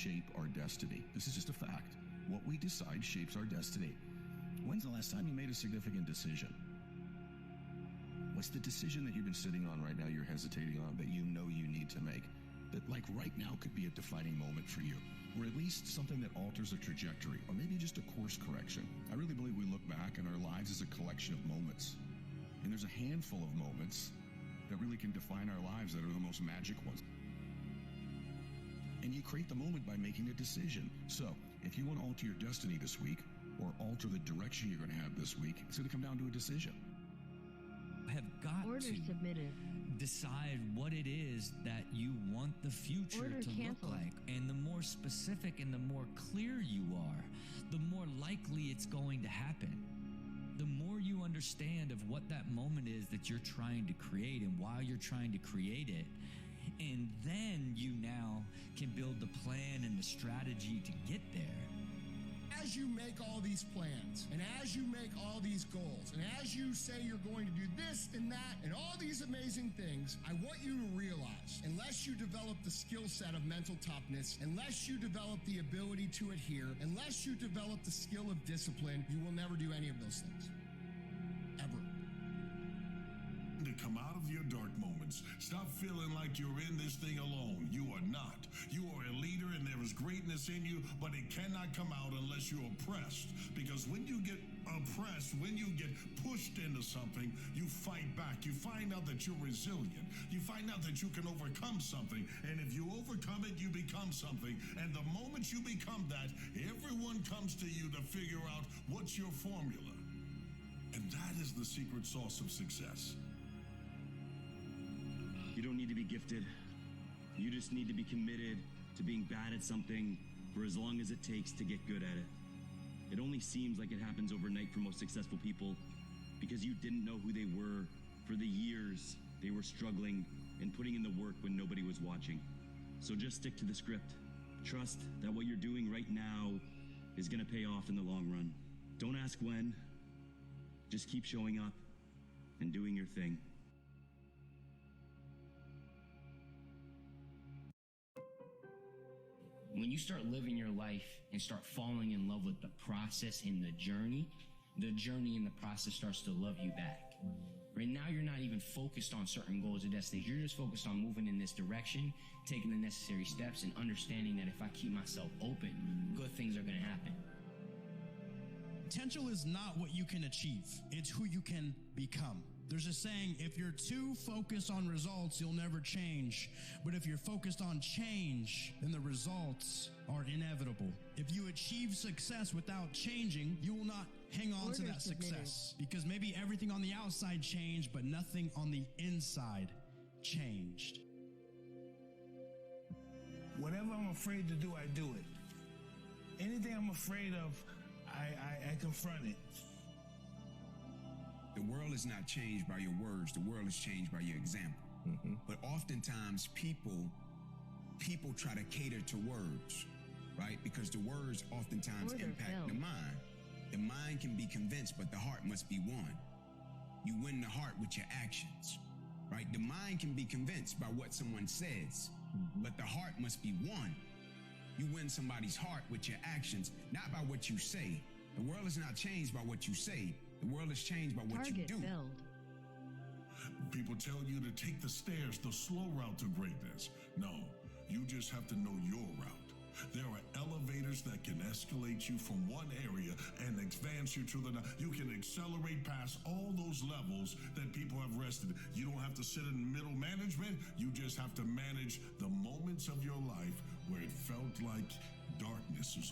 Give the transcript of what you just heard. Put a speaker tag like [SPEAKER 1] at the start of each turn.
[SPEAKER 1] shape our destiny. This is just a fact. What we decide shapes our destiny. When's the last time you made a significant decision? What's the decision that you've been sitting on right now, you're hesitating on, that you know you need to make? That like right now could be a defining moment for you, or at least something that alters a trajectory, or maybe just a course correction. I really believe we look back on our lives as a collection of moments. And there's a handful of moments that really can define our lives that are the most magic ones. And you create the moment by making a decision. So if you want to alter your destiny this week, or alter the direction you're going to have this week, it's going to come down to a decision.
[SPEAKER 2] Have got
[SPEAKER 3] Order
[SPEAKER 2] to
[SPEAKER 3] submitted.
[SPEAKER 2] decide what it is that you want the future
[SPEAKER 3] Order
[SPEAKER 2] to
[SPEAKER 3] canceled.
[SPEAKER 2] look like. And the more specific and the more clear you are, the more likely it's going to happen. The more you understand of what that moment is that you're trying to create and why you're trying to create it, and then you now can build the plan and the strategy to get there.
[SPEAKER 4] As you make all these plans, and as you make all these goals, and as you say you're going to do this and that and all these amazing things, I want you to realize, unless you develop the skill set of mental toughness, unless you develop the ability to adhere, unless you develop the skill of discipline, you will never do any of those things. Ever.
[SPEAKER 5] To come out of your dark moments. Stop feeling like you're in this thing alone. You are not. You are a leader and there is greatness in you, but it cannot come out unless you're oppressed. Because when you get oppressed, when you get pushed into something, you fight back. You find out that you're resilient. You find out that you can overcome something. And if you overcome it, you become something. And the moment you become that, everyone comes to you to figure out what's your formula. And that is the secret sauce of success.
[SPEAKER 6] You don't need to be gifted. You just need to be committed to being bad at something for as long as it takes to get good at it. It only seems like it happens overnight for most successful people because you didn't know who they were for the years they were struggling and putting in the work when nobody was watching. So just stick to the script. Trust that what you're doing right now is going to pay off in the long run. Don't ask when. Just keep showing up and doing your thing.
[SPEAKER 7] When you start living your life and start falling in love with the process and the journey and the process starts to love you back. Right now, you're not even focused on certain goals or destinies. You're just focused on moving in this direction, taking the necessary steps, and understanding that if I keep myself open, good things are going to happen.
[SPEAKER 8] Potential is not what you can achieve. It's who you can become. There's a saying, if you're too focused on results, you'll never change. But if you're focused on change, then the results are inevitable. If you achieve success without changing, you will not hang on to that success. Because maybe everything on the outside changed, but nothing on the inside changed.
[SPEAKER 9] Whatever I'm afraid to do, I do it. Anything I'm afraid of, I confront it.
[SPEAKER 10] The world is not changed by your words. The world is changed by your example. But oftentimes people try to cater to words, right? Because the words oftentimes impact the mind. The mind can be convinced, but the heart must be won. You win the heart with your actions, right? The mind can be convinced by what someone says, but the heart must be won. You win somebody's heart with your actions, not by what you say. The world is not changed by what you say. The world is changed by what you do.
[SPEAKER 5] People tell you to take the stairs, the slow route to greatness. No, you just have to know your route. There are elevators that can escalate you from one area and advance you to the next. You can accelerate past all those levels that people have rested. You don't have to sit in middle management. You just have to manage the moments of your life where it felt like darkness is